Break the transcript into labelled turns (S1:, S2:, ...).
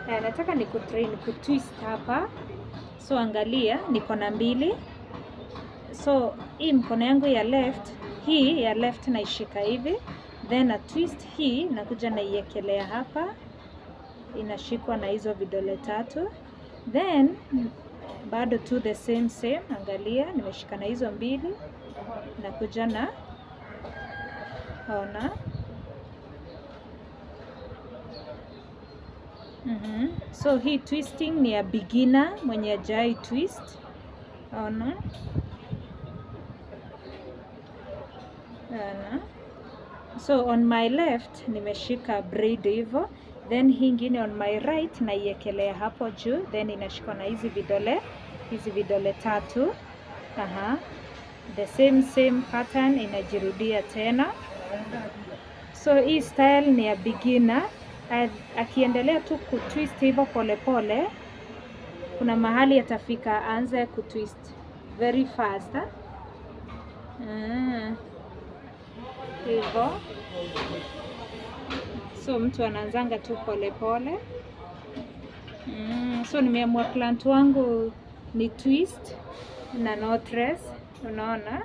S1: Nataka nikutrain kutwist hapa. So angalia, niko na mbili. So hii mkono yangu ya left, hii ya left naishika hivi, then na twist hii nakuja naiekelea hapa, inashikwa na hizo vidole tatu. Then bado tu the same, angalia nimeshika na hizo mbili, nakuja na ona. So hii twisting ni ya beginner mwenye hajai twist. Ona. So on my left nimeshika braid hivyo, then hii ingine on my right naiekelea hapo juu, then inashikwa na hizi vidole tatu. The same pattern inajirudia tena. So hii style ni ya beginner. Akiendelea tu kutwist hivyo polepole, kuna mahali atafika aanze kutwist very fast. Hivyo. So mtu anaanzanga tu polepole. So nimeamua client wangu ni twist na knotless, unaona.